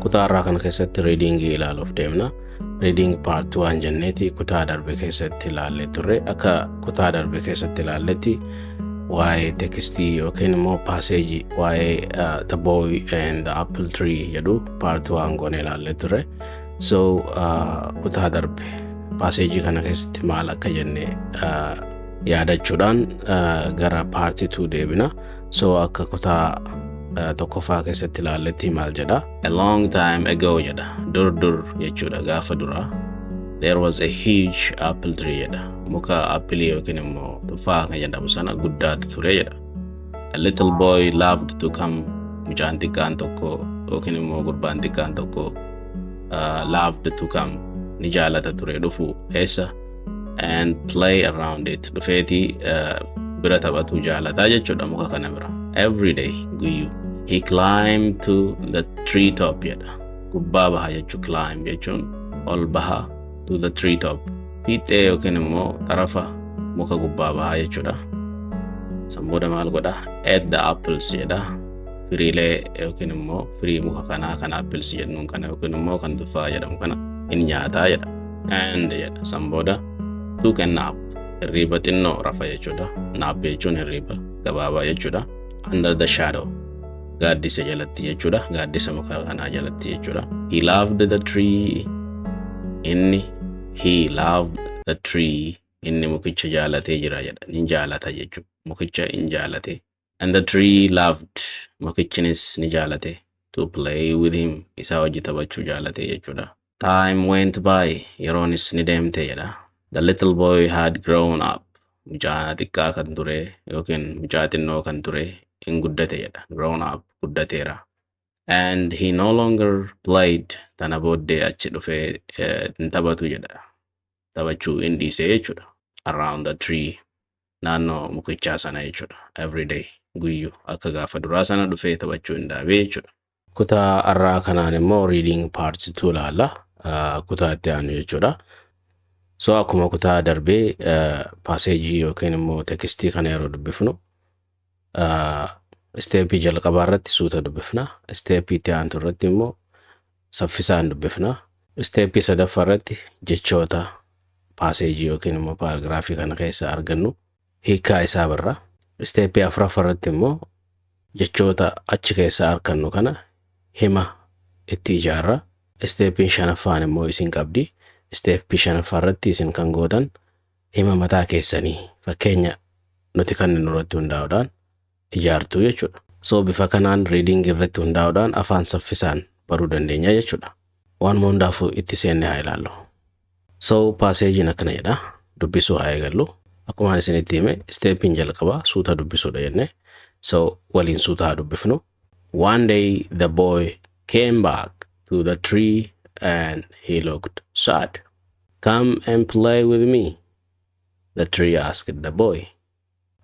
kutaa irraa kana keessatti readingii ilaaluuf deemna. Reading part 1 jenneeti kutaa darbe keessatti ilaalle turre. Akka kutaa darbe keessatti ilaalletti waa'ee tekstii yookiin immoo passage waa'ee the boy and the apple tree jedhu part 1 goone ilaalle turre. So kutaa darbe passage kana keessatti maal akka jenne yaadachuudhaan gara part 2 deebina. So akka kutaa tokkoffaa keessatti ilaalletti maal jedha? A long time ago jedha. Dur jechuudha gaafa dura. There was a huge apple tree jedha. Muka appilii yookiin immoo tufaa kan jedhamu sana guddaatu ture jedha. A little boy loved to come. Mucaan xiqqaan tokko yookiin immoo gurbaan xiqqaan tokko loved to come. Ni jaalata ture dhufu eessa? And play around it. Dhufeeti bira taphatu jaalataa jechuudha muka kana bira. Every day guyyuu. He climbed to the tree top jedha. Gubbaa baha jechuu climb jechuun ol baha to the tree top. Fiixee yookiin immoo tarafa muka gubbaa baha jechuudha. Sanbooda maal godha? Ate the apples jedha. Firiilee yookiin immoo firii muka kanaa kan apples jedhamuun kana yookiin immoo kan tufaa jedhamu kana in nyaataa jedha. And jedha sanbooda took a nap. Hirriba xinnoo rafa jechuudha. Nap jechuun hirriba gabaabaa jechuudha. Under the shadow. Gaaddisa jalatti jechuudha. Gaaddisa muka kanaa jalatti jechuudha. He loved the tree. He loved the tree. Inni mukicha jaalatee jira jedha. Ni jaalata jechuudha. Mukicha in jaalate. And the tree loved. Mukichinis ni jaalate. To play with him. Isa hojii taphachuu jaalate jechuudha. Time went by. Yeroonis ni deemte jedha. The little boy had grown up. Mucaa xiqqaa kan ture yookiin mucaa xinnoo kan ture in guddate jedha. Grown up guddateera. And he no longer played. Tana booddee achi dhufee hin taphatu jedha. Taphachuu hin dhiise jechuudha. Around the tree. Naannoo mukichaa sana jechuudha. Every day guyyuu akka gaafa duraa sana dhufee taphachuu hin dhaabee jechuudha. Kutaa har'aa kanaan immoo reading part 2 ilaalla. Kutaa itti aanu jechuudha. So akkuma kutaa darbee passage yookiin immoo tekstii kana yeroo dubbifnu steepii jalqabaa irratti suuta dubbifna. Steepii itti aantu irratti immoo saffisaan dubbifna. Steepii sadaffaa irratti jechoota passage yookiin immoo paragraafii kana keessa argannu hiikaa isaa barra. Steepii afuraffaa irratti immoo jechoota achi keessa argannu kana hima itti ijaarra. Steepiin shanaffaan immoo isin qabdi. Steepii shanaffaa irratti isin kan gootan hima mataa keessanii fakkeenya nuti kan nurratti hundaa'uudhaan ijaartu jechuudha. So bifa kanaan reading irratti hundaa'uudhaan afaan saffisaan baruu dandeenya jechuudha. Waan hundaafuu itti seenne haa ilaallu. So passage akkana jedha. Dubbisuu haa eegallu. Akkuma isinitti hime steepiin jalqabaa suuta dubbisuudha jenne. So waliin suuta haa dubbifnu. One day the boy came back to the tree and he looked sad. Come and play with me, the tree asked the boy.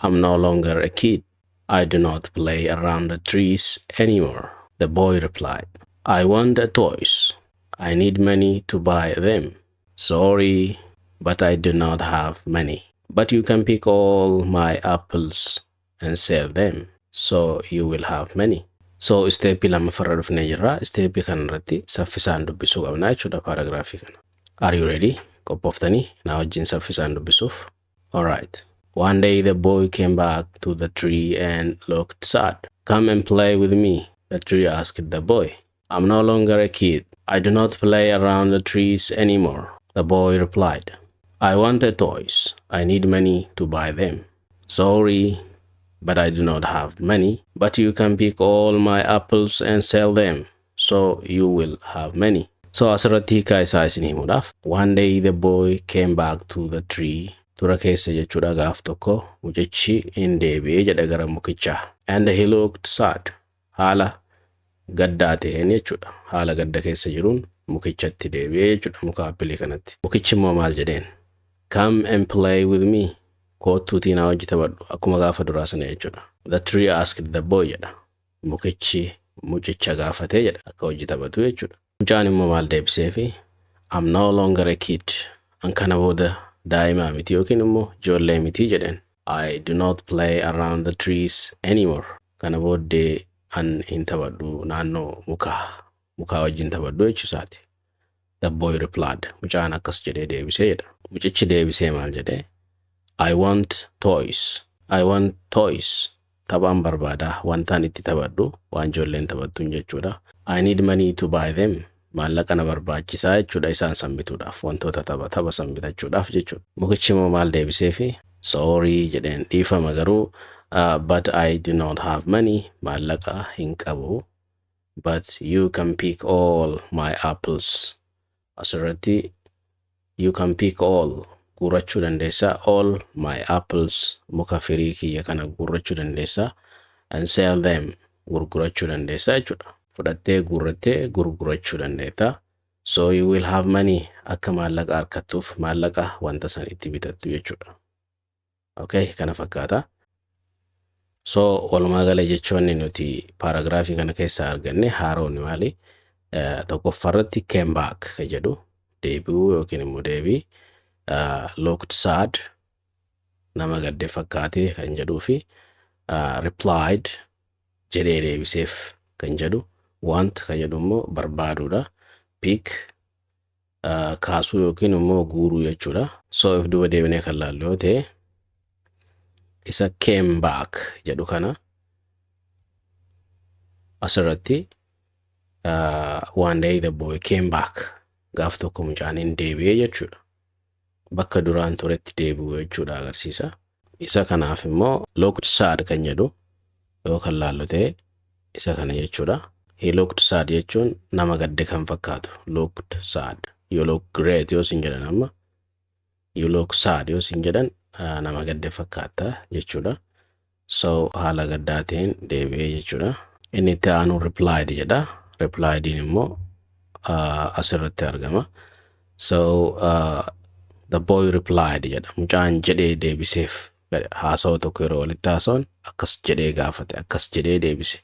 I'm no longer a kid. I do not play around the trees anymore, the boy replied. I want toys. I need money to buy them. Sorry, but I do not have money. But you can pick all my apples and sell them, so you will have money. So steepii lammaffaa dhufnee jirra. Steepii kanarratti saffisaan dubbisuu qabna jechuudha paragraafii kana. Are you ready? Qophooftanii na wajjin saffisaan dubbisuuf. All right. One day the boy came back to the tree and looked sad. Come and play with me, the tree asked the boy. I'm no longer a kid. I do not play around the trees anymore, the boy replied. I want toys. I need money to buy them. Sorry, but I do not have money. But you can pick all my apples and sell them, so you will have money. So asirratti hiikaa isaa isin himuudhaaf. One day the boy came back to the tree. Tura keessa jechuudha gaaf tokko mucichi in deebi'ee jedha gara mukichaa. And he looked sad. Haala gaddaa ta'een jechuudha. Haala gadda keessa jiruun mukichatti deebi'ee jechuudha muka appilii kanatti. Mukichi immoo maal jedheen? Come and play with me. Kootuutii na wajji taphadhu akkuma gaafa duraa sana jechuudha. The tree asked the boy jedha. Mukichi mucicha gaafatee jedha akka wajji taphatu jechuudha. Mucaan immoo maal deebiseefi? I'm no longer a kid. An kana booda daa'imaa miti yookiin immoo ijoollee miti jedheen. I do not play around the trees anymore. Kana booddee an hin taphadhu naannoo muka mukaa wajjin taphadhu jechuusaati. The boy replied. Mucaan akkas jedhee deebiseedha. Mucichi deebisee maal jedhee? I want toys. I want toys. Taphaan barbaadaa wantaan itti taphadhu waan ijoolleen taphattuun jechuudha. I need money to buy them. Maallaqa na barbaachisaa jechuudha isaan sanbituudhaaf wantoota tapha sanbitachuudhaaf jechuudha. Mukichi immoo maal deebiseefi? Sorry jedheen dhiifama garuu but I do not have money. Maallaqa hin qabu. But you can pick all my apples. Asirratti you can pick all gurrachuu dandeessa. All my apples muka firii kiyya kana gurrachuu dandeessa. And sell them gurgurachuu dandeessa jechuudha. Fudhattee gurrattee gurgurachuu dandeetta. So you will have money akka maallaqa harkattuuf maallaqa wanta san itti bitattu jechuudha. Okay, kana fakkaata. So walumaa gala jechoonni nuti paragraafii kana keessa arganne haaroonni maali? Tokkoffaarratti came back ka jedhu deebi'uu yookiin immoo deebii. Looked sad nama gadde fakkaate kan jedhuu fi replied jedhee deebiseef kan jedhu. Want ka jedhu immoo barbaaduudha. Pick kaasuu yookiin immoo guuruu jechuudha. So if duuba deebinee kan laallu yoo ta'e isa came back jedhu kana asirratti one day the boy came back gaaf tokko mucaaniin deebi'ee jechuudha. Bakka duraan turetti deebi'uu jechuudha agarsiisa. Isa kanaaf immoo looked sad kan jedhu yoo kan laallu ta'e isa kana jechuudha. He looked sad jechuun nama gadde kan fakkaatu. Looked sad. You look great yoo sin jedhan amma. You look sad yoo sin jedhan nama gadde fakkaata jechuudha. So haala gaddaatiin deebi'ee jechuudha. Inni itti aanu replied jedha. Replied immoo asirratti argama. So the boy replied jedha. Mucaan jedhee deebiseef haasawa tokko yeroo walitti haasawan akkas jedhee gaafate. Akkas jedhee deebise.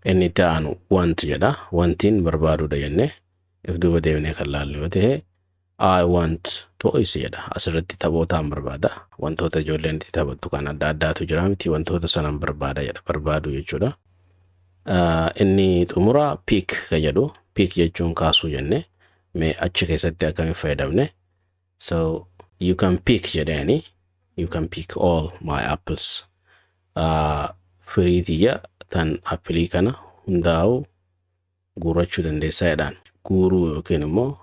Inni itti aanu want jedha. Wantiin barbaaduudha jenne. If duuba deebinee kan laallu yoo ta'e I want toys jedha. Asirratti taphootaan barbaada. Wantoota ijoolleen itti taphattu kan adda addaatu jira miti. Wantoota sanan barbaada jedha. Barbaadu jechuudha. Inni xumuraa pick ka jedhu. Pick jechuun kaasuu jenne. Mee achi keessatti akkamiin fayyadamne? So you can pick jedhani. You can pick all my apples. Firii tiyya tan appilii kana hundaa'u guurachuu dandeessaa jedhaan. Guuruu yookiin immoo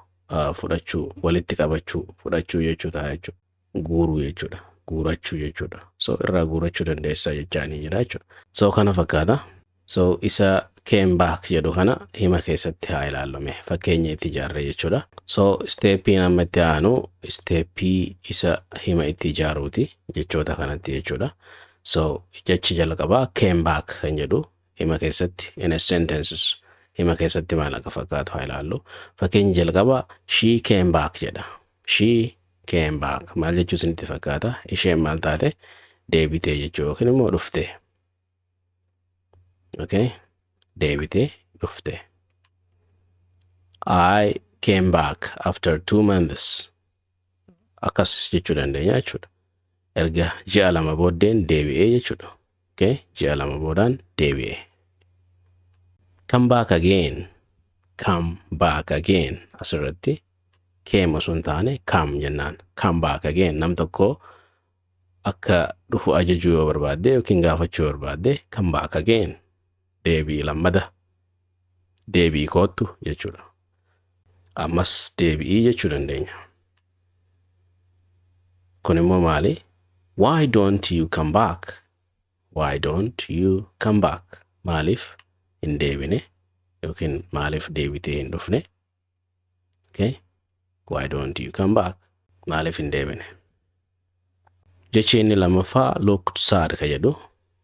fudhachuu walitti qabachuu fudhachuu jechuudha jechuudha. Guuruu jechuudha. Guurachuu jechuudha. So irraa guurachuu dandeessaa jechaanii jira jechuudha. So kana fakkaata. So isa came back jedhu kana hima keessatti haa ilaallume. Fakkeenya itti ijaarre jechuudha. So steepii amma itti aanu steepii isa hima itti ijaaruuti jechoota kanatti jechuudha. So jechi jalqabaa came back kan jedhu hima keessatti in a sentences hima keessatti maal akka fakkaatu haa ilaallu. Fakkeenya jalqabaa she came back jedha. She came back maal jechuu isinitti fakkaata? Isheen maal taate? Deebitee jechuu yookiin immoo dhufte. Okay? Deebitee dhufte. I came back after 2 months. Akkas jechuu dandeenya jechuudha. Erga ji'a lama booddeen deebi'ee jechuudha. Okay? Ji'a lama boodaan deebi'ee. Come back again. Come back again. Asirratti came osoo hin taane come jennaan. Come back again. Nam tokko akka dhufu ajajuu yoo barbaadde yookiin gaafachuu yoo barbaadde come back again. Deebii lammada. Deebii koottu jechuudha. Ammas deebi'ii jechuu dandeenya. Kun immoo maali? Why don't you come back? Why don't you come back? Maaliif hin deebine yookiin maaliif deebitee hin dhufne? Okay? Why don't you come back? Maaliif hin deebine? Jechi inni lammaffaa looked sad ka jedhu.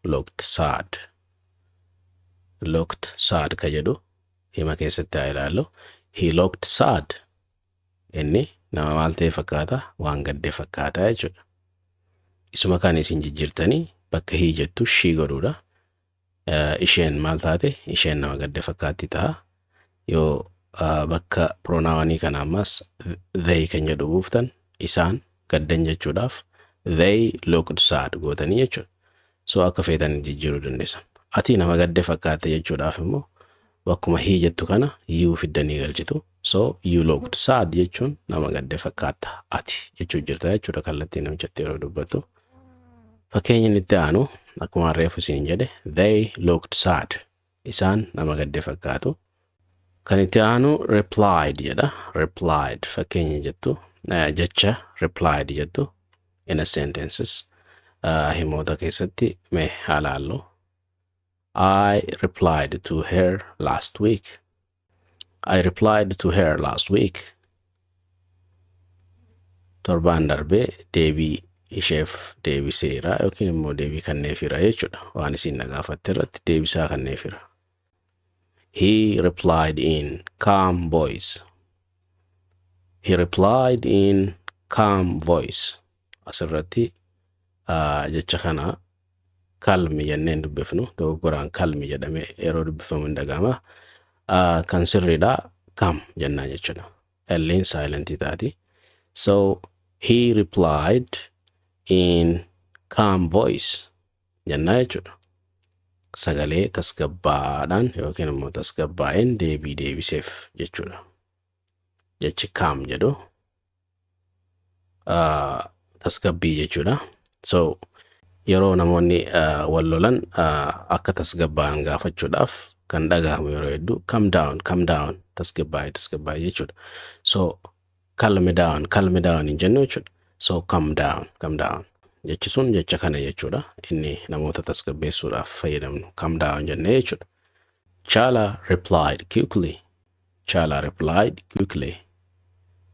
Looked sad. Looked sad ka jedhu hima keessatti haa ilaallu. He looked sad. Inni nama maal ta'e fakkaata? Waan gadde fakkaata jechuudha. Isuma kan isin jijjiirtanii bakka hii jettu shii godhuudha. Isheen maal taate? Isheen nama gadde fakkaatti ta'a. Yoo bakka pronaawanii kana ammas they kan jedhu buuftan isaan gaddan jechuudhaaf they looked sad gootanii jechuudha. So akka feetan jijjiiruu dandeessan. ati nama gadde fakkaate jechuudhaaf immoo bakkuma he jettu kana you fiddanii galchitu. So you looked sad jechuun nama gadde fakkaata ati jechuu jirta jechuudha kallattii namichatti yeroo dubbattu. Fakkeenya itti aanu akkuma reefu isin jedhe they looked sad. Isaan nama gadde fakkaatu. Kan itti aanu replied jedha. Replied fakkeenya jettu jecha replied jettu in a sentences himoota keessatti mee haalaallu. I replied to her last week. I replied to her last week. Torbaan darbee deebii isheef deebiseera yookiin immoo deebii kanneefira jechuudha. Waan isin nagaafatte irratti deebisaa kanneefira. He replied in calm voice. He replied in calm voice. Asirratti jecha kana kalmi jenneen dubbifnu dogoggoraan kalmi jedhame yeroo dubbifamu hin dhagahama. Kan sirriidha calm jennaan jechuudha. L'n silent taati. So he replied in calm voice jennaa jechuudha. Sagalee tasgabbaadhaan yookiin immoo tasgabbaa'een deebii deebiseef jechuudha. Jechi calm jedhu tasgabbii jechuudha. So yeroo namoonni wal lolan akka tasgabbaa'an gaafachuudhaaf kan dhagahamu yeroo hedduu calm down tasgabbaa'e jechuudha. So calm down hin jennu jechuudha. So calm down jechi sun jecha kana jechuudha. Inni namoota tasgabbeessuudhaaf fayyadamnu calm down jennee jechuudha. Chala replied quickly.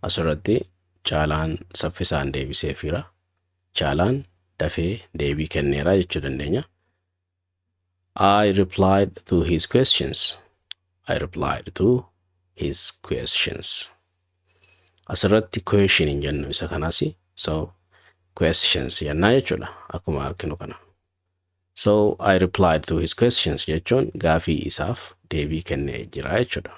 Asirratti Chalaan saffisaan deebiseefira. Chalaan dafee deebii kenneera jechuu dandeenya. I replied to his questions. Asirratti question hin jennu isa kanasi. So questions jennaa jechuudha akkuma arginu kana. So I replied to his questions jechuun gaafii isaaf deebii kennee jira jechuudha.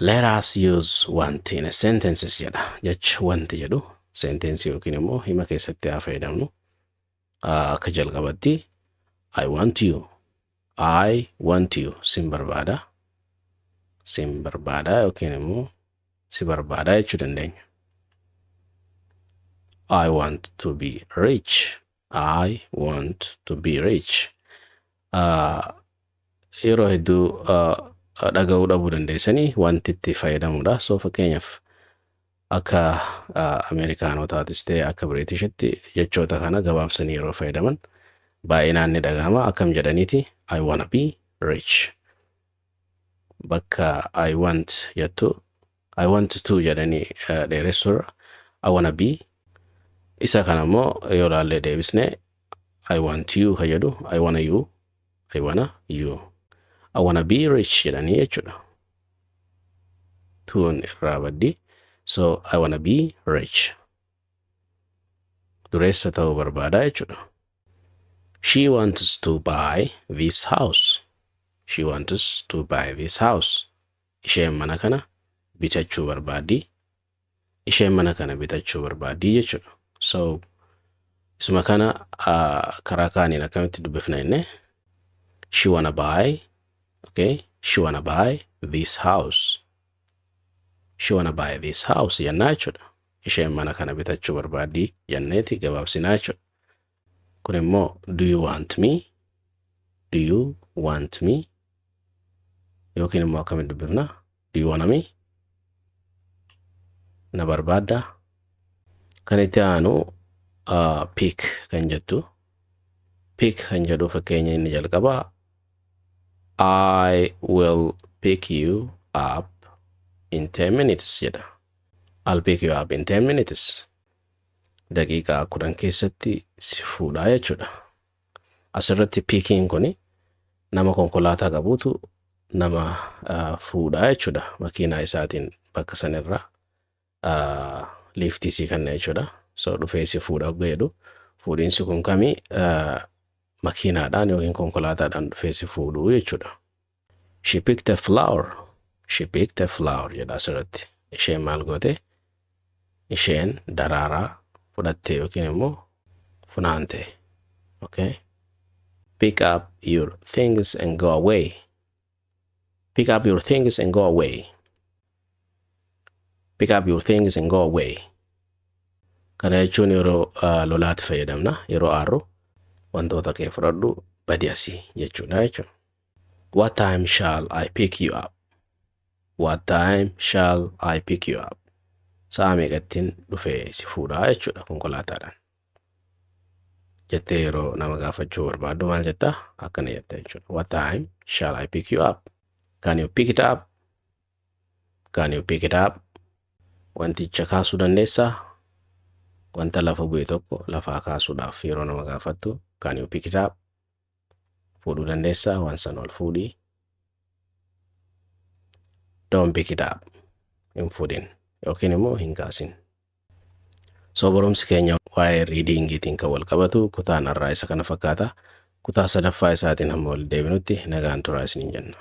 Let us use want in a sentences jedha. Jecha wanti jedhu sentence yookiin immoo hima keessatti haa fayyadamnu. Akka jalqabatti I want you sin barbaada yookiin immoo si barbaada jechuu dandeenya. I want to be rich. Yeroo hedduu dhaga'uu dhabuu dandeessanii wanti itti fayyadamuudha. So fakkeenyaaf akka Ameerikaanootaatis ta'e akka Biriitishitti jechoota kana gabaabsanii yeroo fayyadaman baay'inaan ni dhagahama. Akkam jedhaniiti I wanna be rich. Bakka I want jettu I want to jedhanii dheeressuurra I wanna be isa kana immoo yoo laallee deebisne I want you ka jedhu I wanna you. I wanna be rich jedhanii jechuudha. Tuun irraa baddi. So I wanna be rich. Dureessa ta'uu barbaada jechuudha. She wants to buy this house. Isheen mana kana bitachuu barbaaddi jechuudha. So isuma kana karaa kaaniin akkamitti dubbifna inni she wanna buy this house jennaa jechuudha. Isheen mana kana bitachuu barbaaddi jenneeti gabaabsinaa jechuudha. Kun immoo do you want me yookiin immoo akkamitti dubbifna do you wanna me na barbaadda. Kan itti aanu pick kan jettu. Pick kan jedhu fakkeenya inni jalqabaa I will pick you up in 10 minutes jedha. I'll pick you up in 10 minutes. Daqiiqaa 10 keessatti si fuudhaa jechuudha. Asirratti picking kuni nama konkolaataa qabuutu nama fuudhaa jechuudha. Makiinaa isaatiin bakka sanirra liftii si kenna jechuudha. So dhufee si fuudha jedhu fuudhiinsi kun kamii makiinaadhaan yookiin konkolaataadhaan dhufee si fuudhuu jechuudha. She picked a flower jedha asirratti. Isheen maal goote? Isheen daraaraa fudhatte yookiin immoo funaante. Okay? Pick up your things and go away. Pick up your things and go away. Pick up your things and go away. Kana jechuun yeroo lolaatti fayyadamna. Yeroo aarru wantoota kee fudhadhu badi asii jechuudha jechuudha. What time shall I pick you up? What time shall I pick you up? Sa'a meeqattiin dhufee si fuudhaa jechuudha konkolaataadhaan. Jettee yeroo nama gaafachuu barbaaddu maal jetta? Akkana jetta jechuudha. What time shall I pick you up? Can you pick it up? Can you pick it up? Wanticha kaasuu dandeessaa? Wanta lafa bu'e tokko lafaa kaasuudhaaf yeroo nama gaafattu can you pick it up? Fuudhuu dandeessaa? Waan san ol fuudhii. Don't pick it up. Hin fuudhin yookiin immoo hin kaasin. So barumsi keenya waa'ee readingiitiin kan wal qabatu kutaan har'aa isa kana fakkaata. Kutaa sadaffaa isaatiin hamma wal deebinutti nagaan turaa isiniin jenna.